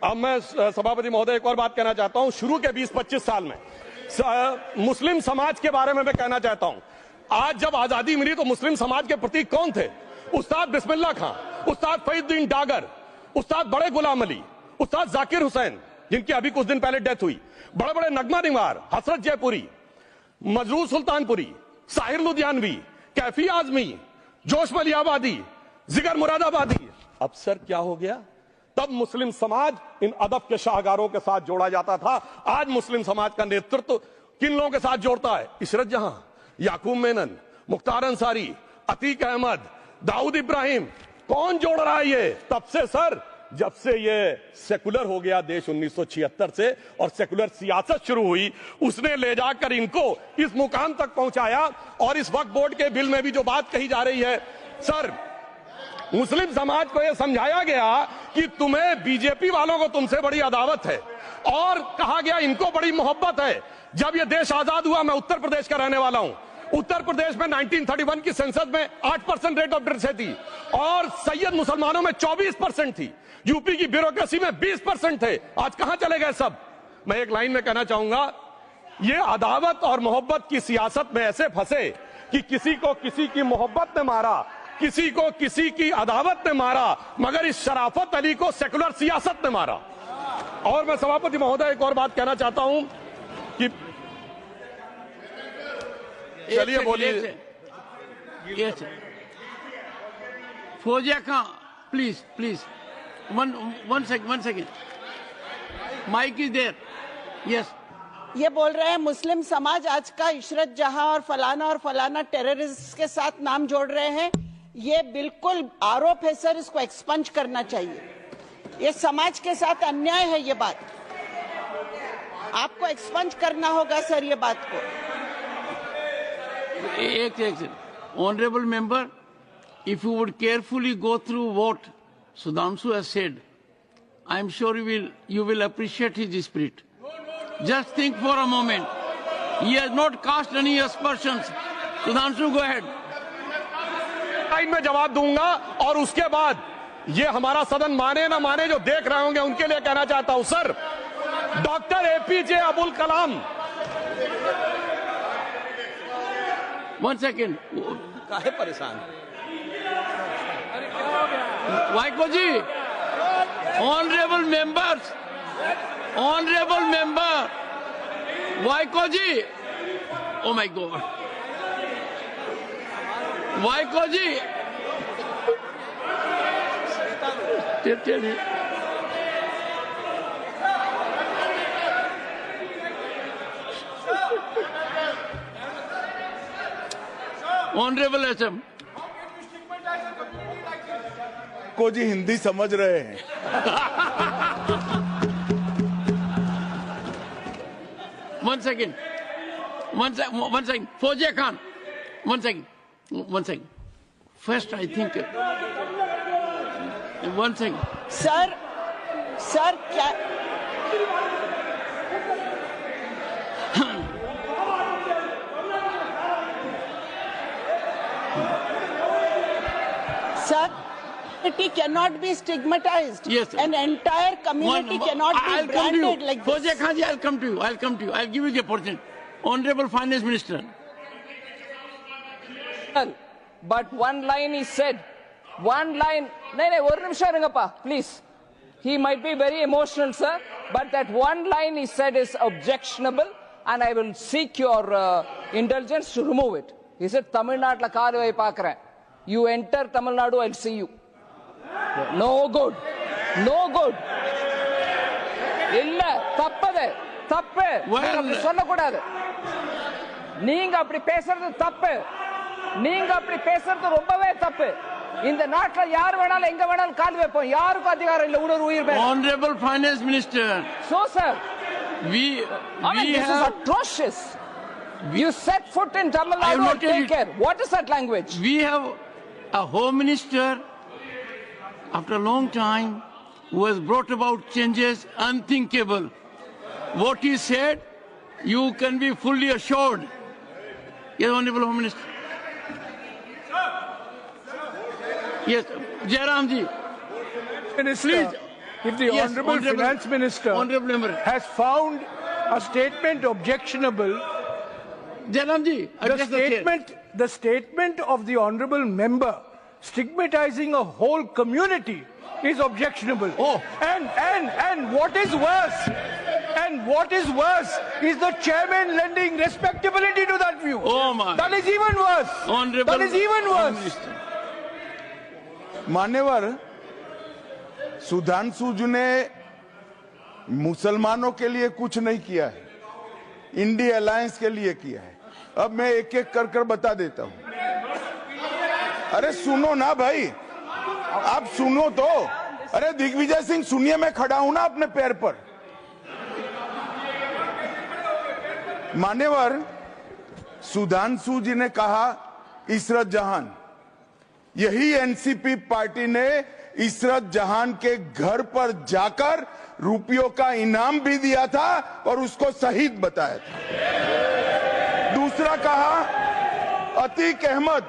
अब मैं सभापति महोदय एक और बात कहना चाहता हूं, शुरू के 20-25 साल में मुस्लिम समाज के बारे में मैं कहना चाहता हूं। आज जब आजादी मिली तो मुस्लिम समाज के प्रतीक कौन थे? उस्ताद बिस्मिल्लाह खां, उस्ताद फरीदुद्दीन डागर, उस्ताद बड़े गुलाम अली, उस्ताद जाकिर हुसैन, जिनकी अभी कुछ दिन पहले डेथ हुई, बड़े बड़े नगमा निवार, हसरत जयपुरी, मजरूर सुल्तानपुरी, साहिर लुधियानवी, कैफी आजमी, जोश मलियाबादी, जिगर मुरादाबादी। अब सर क्या हो गया? तब मुस्लिम समाज इन अदब के शाहकारों के साथ जोड़ा जाता था। आज मुस्लिम समाज का नेतृत्व किन लोगों के साथ जोड़ता है? इशरत जहां, याकूब मेनन, मुख्तार अंसारी, अतीक अहमद, दाऊद इब्राहिम। कौन जोड़ रहा है ये? तब से सर जब से ये सेकुलर हो गया देश 1976 से और सेकुलर सियासत शुरू हुई, उसने ले जाकर इनको इस मुकाम तक पहुंचाया। और इस वक्फ बोर्ड के बिल में भी जो बात कही जा रही है, सर, मुस्लिम समाज को यह समझाया गया कि तुम्हें बीजेपी वालों को तुमसे बड़ी अदावत है, और कहा गया इनको बड़ी मोहब्बत है। जब यह देश आजाद हुआ, मैं उत्तर प्रदेश का रहने वाला हूं, उत्तर प्रदेश में 1931 की संसद में 8% रेट ऑफ लिटरेसी थी और सैयद मुसलमानों में 24% थी। यूपी की ब्यूरोक्रेसी में 20% थे। आज कहां चले गए सब? मैं एक लाइन में कहना चाहूंगा, ये अदावत और मोहब्बत की सियासत में ऐसे फंसे कि किसी को किसी की मोहब्बत ने मारा, किसी को किसी की अदावत ने मारा, मगर इस शराफत अली को सेकुलर सियासत ने मारा। और मैं सभापति महोदय एक और बात कहना चाहता हूं कि चलिए बोलिए। Fauzia Khan, please one second, mike is there. Yes, ये बोल रहे हैं मुस्लिम समाज आज का इशरत जहां और फलाना टेररिस्ट के साथ नाम जोड़ रहे हैं। ये बिल्कुल आरोप है सर, इसको एक्सपंज करना चाहिए। ये समाज के साथ अन्याय है। ये बात आपको एक्सपंज करना होगा सर, ये बात को। एक honourable member, if you would carefully go through what Sudhanshu has said, I am sure you will appreciate his spirit. Just think for a moment. He has not cast any aspersions. Sudhanshu, go ahead. Time में जवाब दूंगा और उसके बाद ये हमारा सदन माने ना माने, जो देख रहे होंगे उनके लिए कहना चाहता हूं, sir, doctor APJ Abdul Kalam. One second. काहे परेशान? Vaiko ji, honourable member, Vaiko ji, oh my god, Vaiko ji, honourable SM को जी हिंदी समझ रहे हैं। One second. Fauzia Khan, one second. First, I think. One second. Sir क्या sir, it cannot be stigmatized. Yes, sir. An entire community cannot be branded like this. Fauziya Khan ji, I'll come to you. I'll give you the opportunity. Honorable Finance Minister. But one line is said. One line. No, one nimisham irungappa, please. He might be very emotional, sir, but that one line he said is objectionable, and I will seek your indulgence to remove it. He said, Tamil Nadu la kaadu vai paakren. You enter Tamil Nadu, I'll see you. No good. No good. இல்ல தப்பது தப்பு சொல்லக்கூடாது. நீங்க அப்படி பேசுறது தப்பு. நீங்க அப்படி பேசுறது ரொம்பவே தப்பு. இந்த நாட்டுல யார் வேணாலும் எங்க வேணாலும் கால் வைப்போம். யாருக்கும் அதிகாரம் இல்ல ஒரு உயிர் மேல. Honorable Finance Minister. So sir, this is atrocious. You set foot in Tamil Nadu and take care. What is that language? We have a Home Minister after a long time who has brought about changes unthinkable. What he said, you can be fully assured. Yes, Honorable Home Minister. Yes, Jairam ji. Minister, please. If the Honorable Finance Minister has found a statement objectionable, Jairam ji, the statement of the Honorable Member stigmatizing a whole community is objectionable. Oh. And what is worse is the chairman lending respectability to that view. Oh my. That is even worse. Honorable that is even worse. मान्यवर, सुधांशु जी ने मुसलमानों के लिए कुछ नहीं किया है, India alliance के लिए किया है। अब मैं एक एक कर बता देता हूं। अरे सुनो ना भाई, आप सुनो तो। अरे दिग्विजय सिंह सुनिए, मैं खड़ा हूं ना अपने पैर पर। मान्यवर सुधांशु जी ने कहा इशरत जहां, यही एनसीपी पार्टी ने इशरत जहां के घर पर जाकर रुपयों का इनाम भी दिया था और उसको शहीद बताया था। दूसरा कहा अतीक अहमद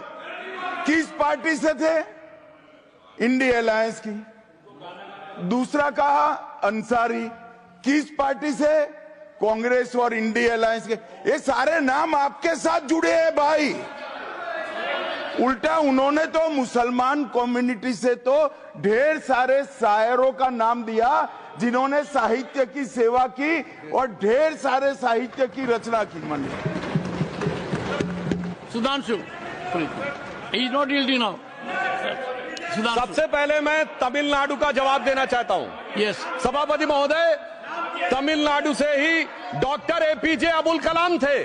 किस पार्टी से थे? इंडिया अलायंस की। दूसरा कहा अंसारी किस पार्टी से? कांग्रेस और इंडिया अलायंस के। ये सारे नाम आपके साथ जुड़े हैं भाई। उल्टा उन्होंने तो मुसलमान कम्युनिटी से तो ढेर सारे शायरों का नाम दिया जिन्होंने साहित्य की सेवा की और ढेर सारे साहित्य की रचना की। मानिए Sudhanshu, he is not yielding now. Sudhanshu, सबसे पहले मैं तमिलनाडु का जवाब देना चाहता हूं। yes. सभापति महोदय, तमिलनाडु से ही डॉक्टर एपीजे अब्दुल कलाम थे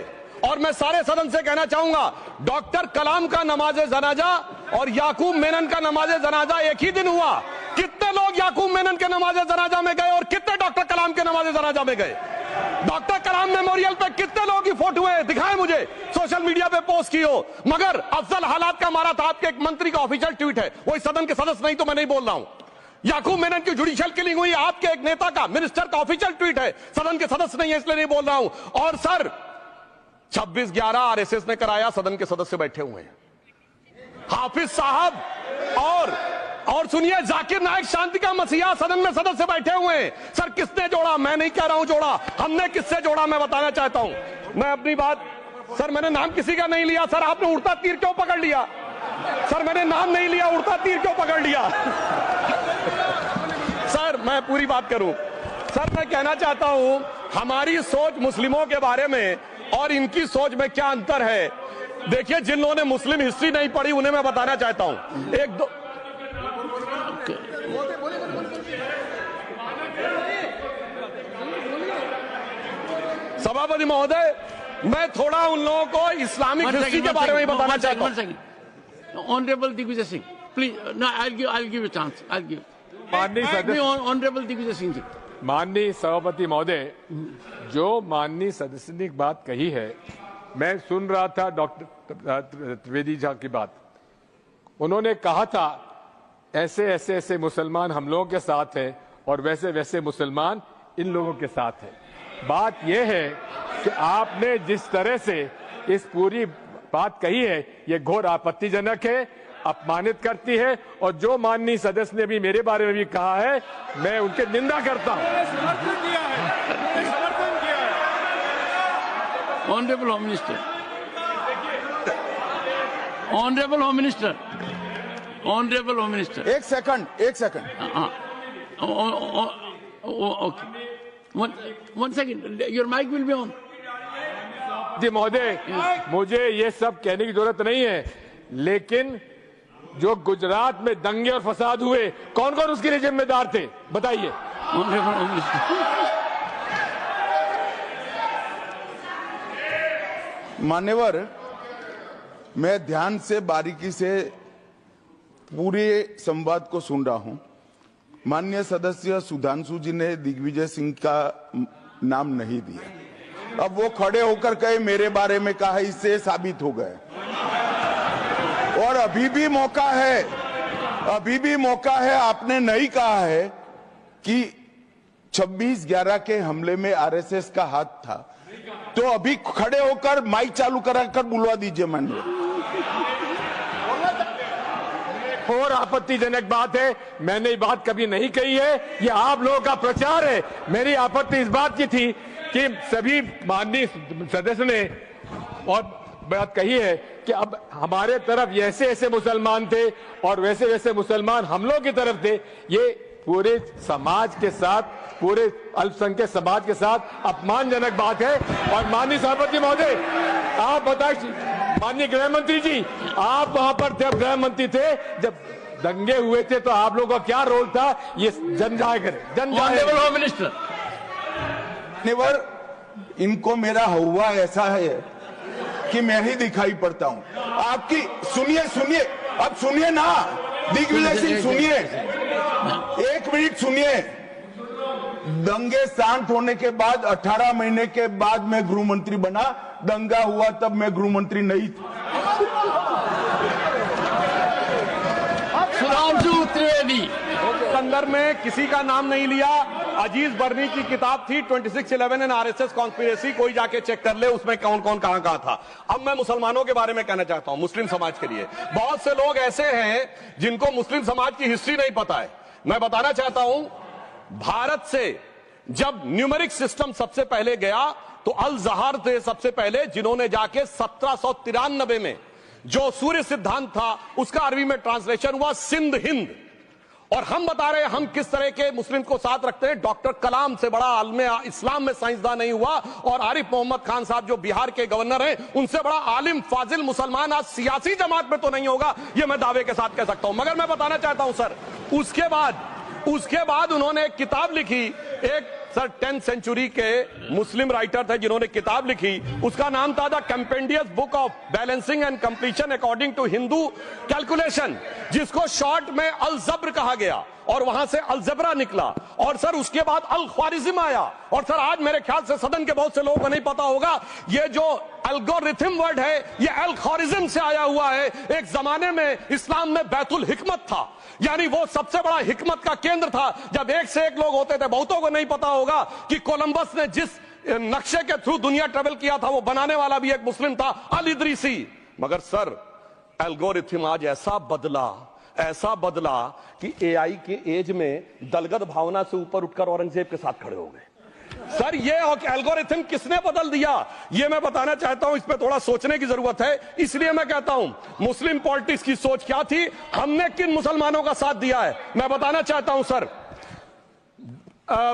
और मैं सारे सदन से कहना चाहूंगा डॉक्टर कलाम का नमाजे जनाजा और याकूब मेनन का नमाजे जनाजा एक ही दिन हुआ। कितने लोग याकूब मेनन के नमाजे जनाजा में गए और कितने डॉक्टर कलाम के नमाजे जनाजा में गए? डॉक्टर कलाम मेमोरियल पे कितने लोगों की फोटो है? दिखाएं मुझे, सोशल मीडिया पे पोस्ट की हो। मगर अफजल हालात का मारा था आपके एक मंत्री का ऑफिशियल ट्वीट है, वही सदन के सदस्य नहीं तो मैं नहीं बोल रहा हूं। याकूब मेनन की जुडिशियल किलिंग हुई आपके एक नेता का, मिनिस्टर का ऑफिशियल ट्वीट है, सदन के सदस्य नहीं है इसलिए नहीं बोल रहा हूं। और सर 26/11 आरएसएस ने कराया, सदन के सदस्य बैठे हुए हैं। हाफिज साहब और सुनिए जाकिर नायक शांति का मसीहा सदन में सदस्य बैठे हुए हैं। सर किसने जोड़ा? मैं नहीं कह रहा हूं जोड़ा, हमने किससे जोड़ा मैं बताना चाहता हूं। मैं अपनी बात, सर मैंने नाम किसी का नहीं लिया। सर आपने उड़ता तीर क्यों पकड़ लिया? सर मैंने नाम नहीं लिया, उड़ता तीर क्यों पकड़ लिया? सर मैं पूरी बात करूं। सर मैं कहना चाहता हूं हमारी सोच मुस्लिमों के बारे में और इनकी सोच में क्या अंतर है। देखिए जिन लोगों ने मुस्लिम हिस्ट्री नहीं पढ़ी उन्हें मैं बताना चाहता हूं। एक दो सभापति महोदय, मैं थोड़ा उन लोगों को इस्लामिक हिस्ट्री के बारे में बताना चाहता हूं। Honourable Digvijaya Singh, please, no, I'll give you a chance. I'll give. माननीय सदस्य, ऑनरेबल दिग्विजय सिंह जी। माननीय सभापति महोदय, जो माननीय सदस्य ने बात कही है, मैं सुन रहा था डॉक्टर त्रिवेदी जी की बात। उन्होंने कहा था ऐसे ऐसे ऐसे मुसलमान हम लोगों के साथ हैं और वैसे वैसे मुसलमान इन लोगों के साथ हैं। बात यह है कि आपने जिस तरह से इस पूरी बात कही है ये घोर आपत्तिजनक है, अपमानित करती है और जो माननीय सदस्य ने भी मेरे बारे में भी कहा है मैं उनकी निंदा करता हूं। Honourable home minister, honourable home minister, honourable home minister, एक second. Okay, one second, your mic will be on. जी महोदय, मुझे ये सब कहने की जरूरत नहीं है, लेकिन जो गुजरात में दंगे और फसाद हुए कौन कौन उसके लिए जिम्मेदार थे बताइए। Honourable home minister. मान्यवर, मैं ध्यान से बारीकी से पूरे संवाद को सुन रहा हूं। माननीय सदस्य सुधांशु जी ने दिग्विजय सिंह का नाम नहीं दिया। अब वो खड़े होकर कहे मेरे बारे में कहा, इससे साबित हो गए। और अभी भी मौका है, आपने नहीं कहा है कि 26/11 के हमले में आरएसएस का हाथ था, तो अभी खड़े होकर माइक चालू कराकर बुलवा दीजिए। माननीय, और आपत्तिजनक बात है, मैंने ये बात कभी नहीं कही है, ये आप लोगों का प्रचार है। मेरी आपत्ति इस बात की थी कि सभी माननीय सदस्य ने और बात कही है कि अब हमारे तरफ ऐसे ऐसे मुसलमान थे और वैसे वैसे मुसलमान हम लोग की तरफ थे। ये पूरे समाज के साथ, पूरे अल्पसंख्यक समाज के साथ अपमानजनक बात है। और माननीय सभापति महोदय, आप बताइए, माननीय गृह मंत्री जी, आप वहां पर जब गृह मंत्री थे, जब दंगे हुए थे, तो आप लोगों का क्या रोल था ये जन ऑनरेबल होम मिनिस्टर। इनको मेरा हुआ ऐसा है कि मैं ही दिखाई पड़ता हूं। आपकी सुनिए, अब सुनिए ना दिग्विजय सिंह, सुनिए। एक मिनट सुनिए। दंगे शांत होने के बाद 18 महीने के बाद मैं गृह मंत्री बना। दंगा हुआ तब मैं गृह मंत्री नहीं था। सुधांशु त्रिवेदी। संदर्भ में किसी का नाम नहीं लिया। अजीज बर्नी की किताब थी 2611 एंड आरएसएस कॉन्स्पिरेसी, कोई जाके चेक कर ले उसमें कौन कौन कहां कहां था। अब मैं मुसलमानों के बारे में कहना चाहता हूं, मुस्लिम समाज के लिए। बहुत से लोग ऐसे हैं जिनको मुस्लिम समाज की हिस्ट्री नहीं पता है। मैं बताना चाहता हूं, भारत से जब न्यूमेरिक सिस्टम सबसे पहले गया तो अल जहार थे सबसे पहले, जिन्होंने जाके 1793 में जो सूर्य सिद्धांत था उसका अरबी में ट्रांसलेशन हुआ सिंध हिंद। और हम बता रहे हैं हम किस तरह के मुस्लिम को साथ रखते हैं। डॉक्टर कलाम से बड़ा आलिम इस्लाम में साइंसदान नहीं हुआ, और आरिफ मोहम्मद खान साहब जो बिहार के गवर्नर हैं, उनसे बड़ा आलिम फाजिल मुसलमान आज सियासी जमात में तो नहीं होगा, यह मैं दावे के साथ कह सकता हूं। मगर मैं बताना चाहता हूं सर, उसके बाद उन्होंने एक किताब लिखी, एक सर 10th सेंचुरी के मुस्लिम राइटर थे जिन्होंने किताब लिखी, उसका नाम था the compendious book of balancing and completion according to Hindu calculation, जिसको शॉर्ट में अल जब्र कहा गया, और वहां से अलजबरा निकला। और सर उसके बाद अल ख्वारिज्म आया। और सर आज मेरे ख्याल से सदन के बहुत से लोगों को नहीं पता होगा, ये जो एल्गोरिथम वर्ड है ये अल ख्वारिज्म से आया हुआ है। एक जमाने में इस्लाम में बैतुल हिकमत था, यानी वो सबसे बड़ा हिकमत का केंद्र था, जब एक से एक लोग होते थे। बहुतों को नहीं पता होगा कि कोलंबस ने जिस नक्शे के थ्रू दुनिया ट्रेवल किया था वो बनाने वाला भी एक मुस्लिम था, अल इदरीसी। मगर सर एल्गोरिथम आज ऐसा बदला कि एआई के एज में दलगत भावना से ऊपर उठकर औरंगजेब के साथ खड़े हो गए। सर ये एल्गोरिथम किसने बदल दिया, ये मैं बताना चाहता हूं। इस पे थोड़ा सोचने की जरूरत है। इसलिए मैं कहता हूं मुस्लिम पॉलिटिक्स की सोच क्या थी, हमने किन मुसलमानों का साथ दिया है, मैं बताना चाहता हूं। सर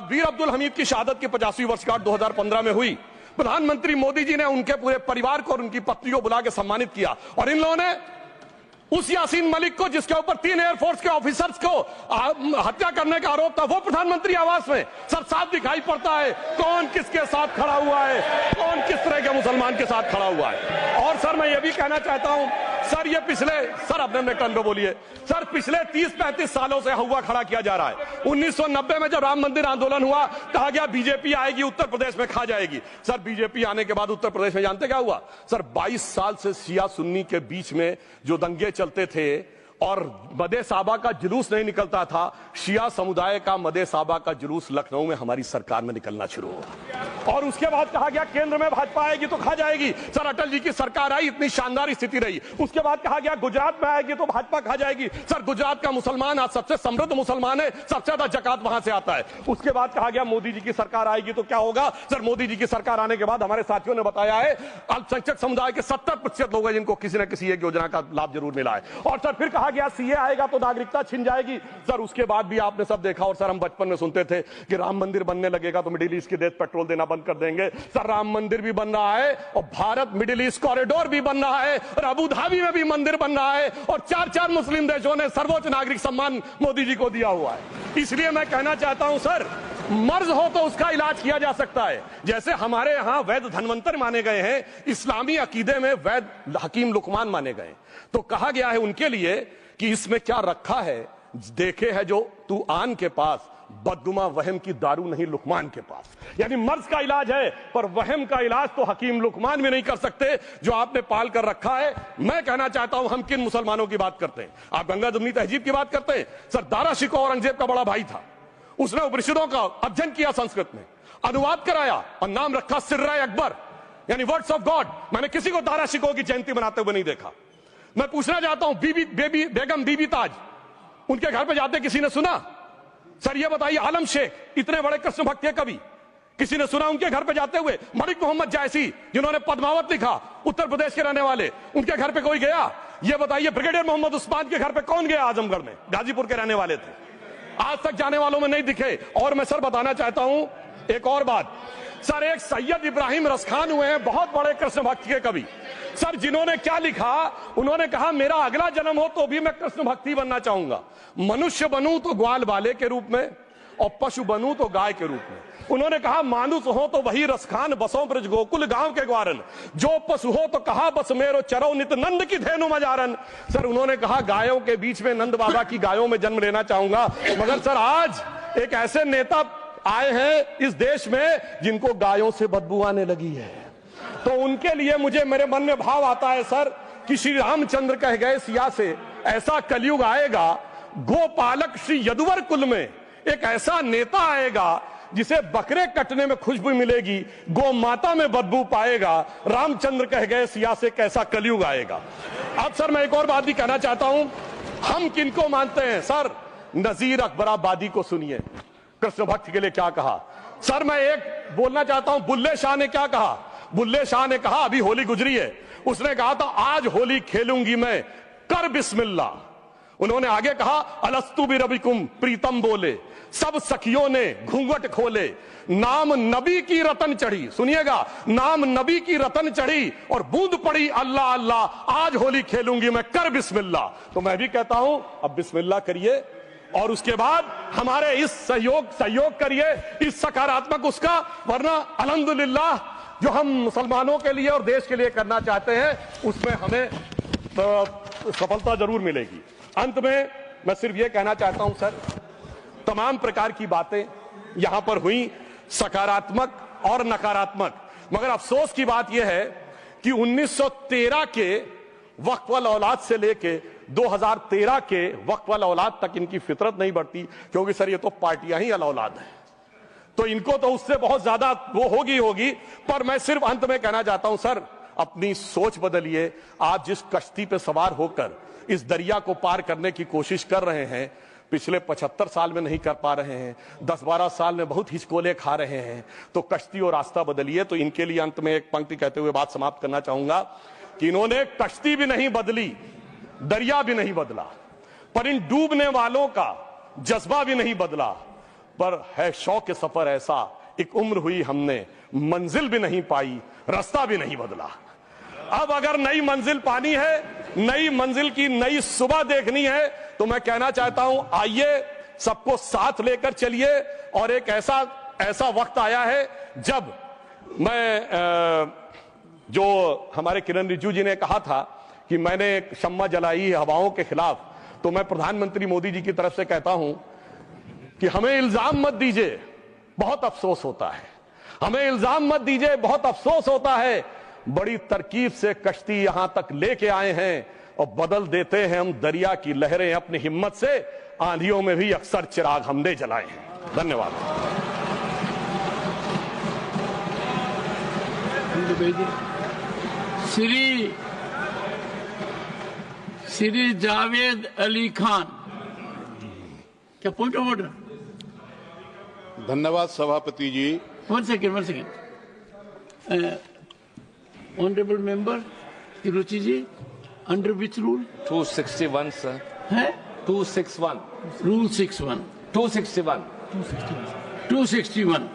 वीर अब्दुल हमीद की शहादत की 50वीं वर्षगांठ 2015 में हुई। प्रधानमंत्री मोदी जी ने उनके पूरे परिवार को और उनकी पत्नी को बुला के सम्मानित किया, और इन लोगों ने उस यासीन मलिक को, जिसके ऊपर 3 एयरफोर्स के ऑफिसर्स को हत्या करने का आरोप था, वो प्रधानमंत्री आवास में सर साफ दिखाई पड़ता है कौन किसके साथ खड़ा हुआ है, कौन किस तरह के मुसलमान के साथ खड़ा हुआ है। और सर मैं ये भी कहना चाहता हूं सर, ये सर अपने टर्न पे बोलिए सर, पिछले 30-35 सालों से हुआ खड़ा किया जा रहा है। 1990 में जब राम मंदिर आंदोलन हुआ, कहा गया बीजेपी आएगी उत्तर प्रदेश में खा जाएगी। सर बीजेपी आने के बाद उत्तर प्रदेश में जानते क्या हुआ सर, 22 साल से शिया सुन्नी के बीच में जो दंगे चलते थे और मदे साहबा का जुलूस नहीं निकलता था, शिया समुदाय का मदे साहबा का जुलूस लखनऊ में हमारी सरकार में निकलना शुरू हुआ। और उसके बाद कहा गया केंद्र में भाजपा आएगी तो खा जाएगी। सर अटल जी की सरकार आई, इतनी शानदार स्थिति रही। उसके बाद कहा गया गुजरात में आएगी तो भाजपा खा जाएगी। सर गुजरात का मुसलमान आज सबसे समृद्ध मुसलमान है, सबसे ज्यादा जकात वहां से आता है। उसके बाद कहा गया मोदी जी की सरकार आएगी तो क्या होगा। सर मोदी जी की सरकार आने के बाद हमारे साथियों ने बताया है अल्पसंख्यक समुदाय के 70% लोग हैं जिनको किसी न किसी एक योजना का लाभ जरूर मिला है। और सर फिर कहा गया सीए आएगा तो नागरिकता छिन जाएगी। सर उसके बाद भी आपने सब देखा, और सर हम बचपन में सुनते थे कि राम मंदिर बनने लगेगा तो मिडिल ईस्ट के देश पेट्रोल देना बंद कर देंगे। सर राम मंदिर भी बन रहा है, और भारत मिडिल ईस्ट कॉरिडोर भी बन रहा है, और अबू धाबी में भी मंदिर बन रहा है, और 4 मुस्लिम देशों ने सर्वोच्च नागरिक सम्मान मोदी जी को दिया हुआ है। इसलिए मैं कहना चाहता हूं सर, मर्ज हो तो उसका इलाज किया जा सकता है। जैसे हमारे यहां वैद धनवंतर माने गए हैं, इस्लामी अकीदे में वैद हकीम लुकमान माने गए, तो कहा गया है उनके लिए कि इसमें क्या रखा है, देखे है जो तू आन के पास, बदगुमा वहम की दारू नहीं लुकमान के पास। यानी मर्ज का इलाज है, पर वहम का इलाज तो हकीम लुकमान भी नहीं कर सकते जो आपने पाल कर रखा है। मैं कहना चाहता हूं हम किन मुसलमानों की बात करते हैं। आप गंगा जमुनी तहजीब की बात करते हैं। सर दारा शिकोह औरंगजेब का बड़ा भाई था, उसने उपनिषदों का अध्ययन किया, संस्कृत में अनुवाद कराया और नाम रखा सिर्राए अकबर, यानी वर्ड्स ऑफ गॉड। मैंने किसी को दारा शिकोह की जयंती मनाते हुए नहीं देखा। मैं पूछना चाहता हूं बेगम बीबी ताज, उनके घर पे जाते किसी ने सुना? सर ये बताइए, आलम शेख इतने बड़े कृष्ण भक्त के कवि, किसी ने सुना उनके घर पे जाते हुए? मलिक मोहम्मद जायसी जिन्होंने पद्मावत लिखा, उत्तर प्रदेश के रहने वाले, उनके घर पे कोई गया? ये बताइए ब्रिगेडियर मोहम्मद उस्मान के घर पे कौन गया? आजमगढ़ में, गाजीपुर के रहने वाले थे, आज तक जाने वालों में नहीं दिखे। और मैं सर बताना चाहता हूं एक और बात, सर एक सैयद इब्राहिम रसखान हुए हैं, बहुत बड़े कृष्ण भक्त के कवि। सर जिन्होंने क्या लिखा, उन्होंने कहा मेरा अगला जन्म हो तो भी मैं कृष्ण भक्ति बनना चाहूंगा, मनुष्य बनूं तो ग्वाल बाले के रूप में, और पशु बनूं तो गाय के रूप में। उन्होंने कहा मानुष हो तो वही रसखान, बसों ब्रज गोकुल गांव के ग्वारन, जो पशु हो तो कहा बस मेरो चरो नित नंद की धेनु मजारन। सर उन्होंने कहा गायों के बीच में नंद बाबा की गायों में जन्म लेना चाहूंगा, मगर सर आज एक ऐसे नेता आए हैं इस देश में जिनको गायों से बदबू आने लगी है, तो उनके लिए मुझे मेरे मन में भाव आता है सर कि श्री रामचंद्र कह गए सिया से ऐसा कलयुग आएगा, गोपालक श्री यदुवर कुल में एक ऐसा नेता आएगा जिसे बकरे कटने में खुशबू मिलेगी, गौ माता में बदबू पाएगा। रामचंद्र कह गए सिया से कैसा कलयुग आएगा। अब सर मैं एक और बात भी कहना चाहता हूं, हम किनको मानते हैं सर? नजीर अकबराबादी को सुनिए, कृष्ण भक्त के लिए क्या कहा। सर मैं एक बोलना चाहता हूं, बुल्ले शाह ने क्या कहा? बुल्ले शाह ने कहा, अभी होली गुजरी है, उसने कहा था आज होली खेलूंगी मैं, कर बिस्मिल्लाह। उन्होंने आगे कहा अलस्तु बिरबिकुम प्रीतम बोले, सब सखियों ने घूंघट खोले, नाम नबी की रतन चढ़ी, सुनिएगा, नाम नबी की रतन चढ़ी और बूंद पड़ी अल्लाह अल्लाह, आज होली खेलूंगी मैं, कर बिस्मिल्लाह। तो मैं भी कहता हूं अब बिस्मिल्लाह करिए और उसके बाद हमारे इस सहयोग करिए, इस सकारात्मक उसका, वरना अल्हम्दुलिल्लाह जो हम मुसलमानों के लिए और देश के लिए करना चाहते हैं उसमें हमें सफलता जरूर मिलेगी। अंत में मैं सिर्फ ये कहना चाहता हूं सर, तमाम प्रकार की बातें यहां पर हुई, सकारात्मक और नकारात्मक, मगर अफसोस की बात यह है कि 1913 के वक्फ वाल औलाद से लेके 2013 के वक्फ वाल औलाद तक इनकी फितरत नहीं बढ़ती, क्योंकि सर ये तो पार्टियां ही अल औलाद हैं, तो इनको तो उससे बहुत ज्यादा वो होगी। पर मैं सिर्फ अंत में कहना चाहता हूं सर, अपनी सोच बदलिए। आप जिस कश्ती पे सवार होकर इस दरिया को पार करने की कोशिश कर रहे हैं, पिछले 75 साल में नहीं कर पा रहे हैं, 10-12 साल में बहुत हिचकोले खा रहे हैं, तो कश्ती और रास्ता बदलिए। तो इनके लिए अंत में एक पंक्ति कहते हुए बात समाप्त करना चाहूंगा कि इन्होंने कश्ती भी नहीं बदली, दरिया भी नहीं बदला, पर इन डूबने वालों का जज्बा भी नहीं बदला, पर है शौक सफर ऐसा, एक उम्र हुई हमने मंजिल भी नहीं पाई, रास्ता भी नहीं बदला। अब अगर नई मंजिल पानी है, नई मंजिल की नई सुबह देखनी है, तो मैं कहना चाहता हूं आइए सबको साथ लेकर चलिए। और एक ऐसा वक्त आया है जब मैं जो हमारे किरण रिजिजू जी ने कहा था कि मैंने शम्मा जलाई हवाओं के खिलाफ, तो मैं प्रधानमंत्री मोदी जी की तरफ से कहता हूं कि हमें इल्जाम मत दीजिए, बहुत अफसोस होता है, हमें इल्जाम मत दीजिए, बहुत अफसोस होता है। बड़ी तरकीब से कश्ती यहां तक लेके आए हैं और बदल देते हैं हम दरिया की लहरें अपनी हिम्मत से, आंधियों में भी अक्सर चिराग हमने जलाए हैं। धन्यवाद। श्री जावेद अली खान, क्या पॉइंट ऑफ ऑर्डर? धन्यवाद सभापति जी। One second honourable member Tiruchi ji, under which rule? 261 sir है 261 rule 61 261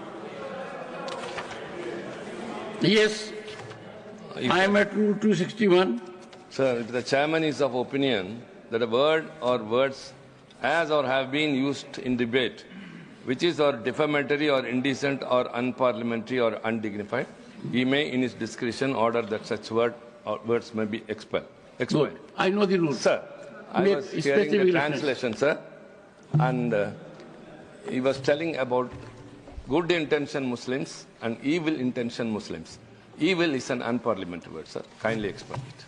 yes, I am at rule 261. Sir, the chairman is of opinion that a word or words as or have been used in debate which is or defamatory or indecent or unparliamentary or undignified, he may in his discretion order that such word or words may be expelled. Good. I know the rule. Sir, I was hearing the translation, sir, and he was telling about good intention Muslims and evil intention Muslims. Evil is an unparliamentary word, sir. Kindly explain it.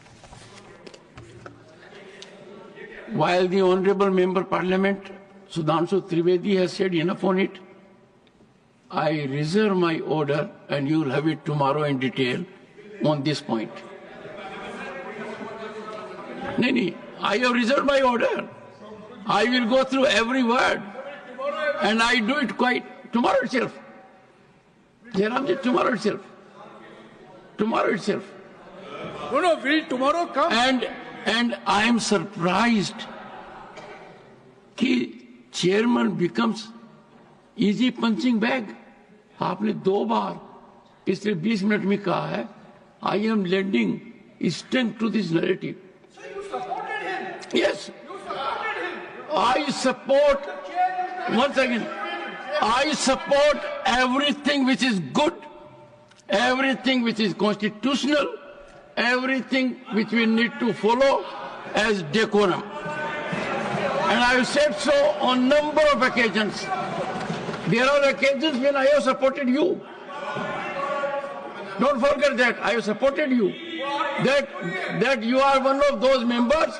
While the Honorable Member Parliament Sudhanshu Trivedi has said enough on it, I reserve my order and you will have it tomorrow in detail on this point. No, I have reserved my order. I will go through every word and I do it quite tomorrow itself. Jairamji, tomorrow itself. Tomorrow itself. No, will tomorrow come? And I am surprised कि chairman becomes easy punching bag. आपने 2 बार पिछले 20 minute में कहा है, I am lending strength to this narrative. So you supported him? Yes. You supported him? I support, once again, I support everything which is good, everything which is constitutional, everything which we need to follow as decorum. And I have said so on number of occasions. There are occasions when I have supported you. Don't forget that I have supported you. That you are one of those members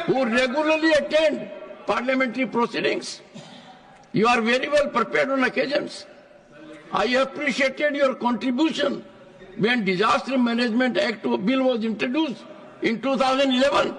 who regularly attend parliamentary proceedings. You are very well prepared on occasions. I appreciated your contribution when Disaster Management Act bill was introduced in 2011.